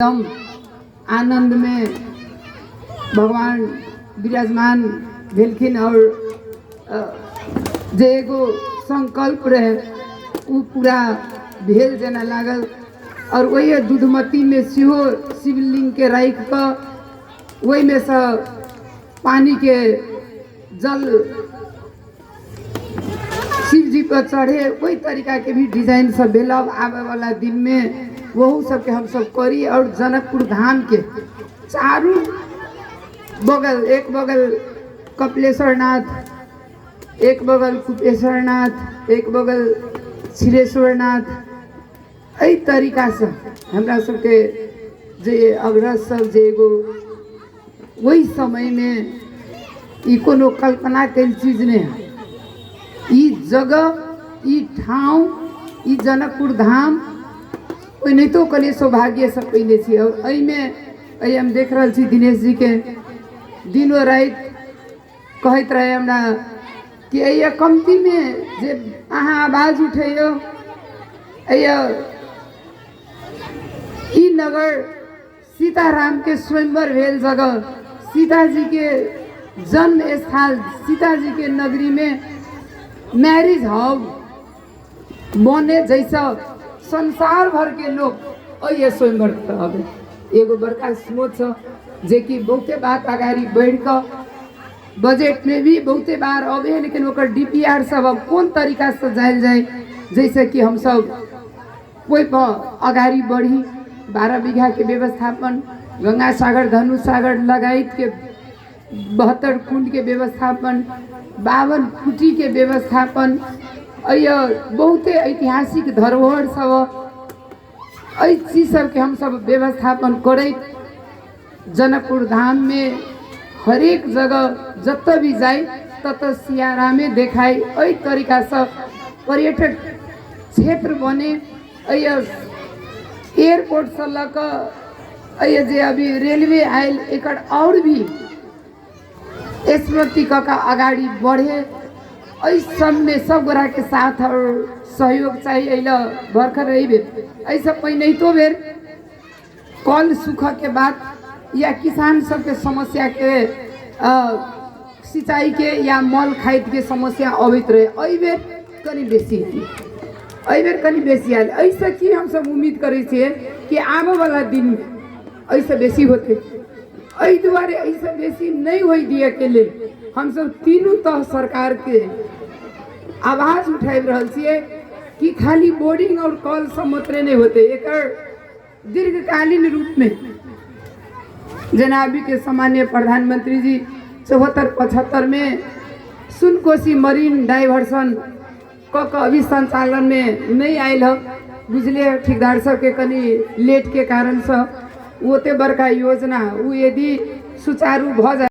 एकदम आनंद में भगवान विराजमान भेलखिन और जे एगो संकल्प रहे वो पूरा भेल जना लागल। और वही दूधमती में सिहो शिवलिंग के राख कर वही में से पानी के जल शिव जी पर चढ़े वही तरीका के भी डिजाइन सब भेल। आवे वाला दिन में वह सबके हम सब करी। और जनकपुर धाम के चारों बगल, एक बगल कपिलेश्वर नाथ, एक बगल कुपेश्वर नाथ, एक बगल क्षीरेश्वर नाथ, एहि तरीका से हमरा सबके जे अग्रज सब जे एगो वही समय में ई कोनो कल्पना कल चीज नहीं है। ई जगह, ई ठाव, ई जनकपुर धाम कोई नहीं तो कल सौभाग्य से कैले छी। और एहि में हम देख रहा छी दिनेश जी के दिनों रात कहते रहे हमरा कि ये कमती में जे अहाँ आवाज उठैयो ई नगर सीताराम के स्वयंवर भेल जगह, सीता जी के जन्म स्थल, सीता जी के नगरी में मैरिज हब बने जैसा संसार भर के लोग ये स्वयंवर हबे। एगो बड़का सोच जे कि बहुते बात अगाड़ी बढ़ कर बजट में भी बहुते बार अबे, लेकिन ओकर डीपीआर सब अब कौन तरीका से जायल जाए जैसे कि हम सब कोई अगाड़ी बढ़ी। 12 बीघा के व्यवस्थापन, गंगा सागर धनु सागर लगायत के 72 कुंड के व्यवस्थापन, 52 कुटी के व्यवस्थापन, बहुते ऐतिहासिक धरोहर सब एहि चीज सबके हम सब व्यवस्थापन करे। जनकपुर धाम में हरेक जगह जत भी जाए तत सियारामे देखाई। एहि तरीका से पर्यटक क्षेत्र बने। एयरपोर्ट से लक जे अभी रेलवे आयल एकर और भी स्मृति का आगाड़ी बढ़े। इस सब में सब गोरा के साथ और सहयोग चाहिए। भरखर रही ऐसा पहिने तो बेर कल सुख के बाद या किसान सब के समस्या के सिंचाई के या मल खाद के समस्या अबैत रहे। एहि बेर कनी बेसी थी, एहि बेर कनी बेसी आयल। ऐसा की हम सब उम्मीद करे छे कि आने वाला दिन में ऐसा बेसी होते। एहि दुआरे ऐसा बेसी नहीं हो दिए के लिए हम सब तीनों तह सरकार के आवाज उठाई रहल छिए कि खाली बोर्डिंग और कॉल सब मात्रे नहीं होते, एक दीर्घकालीन रूप में जना अभी के सामान्य प्रधानमंत्री जी 74-75 में सुनकोशी मरीन डाइवर्सन क अभी संचालन में नहीं आयल है। बुझले ठेकेदार सब के कनी लेट के कारण से ओते बड़का योजना वो यदि सुचारू भ जाए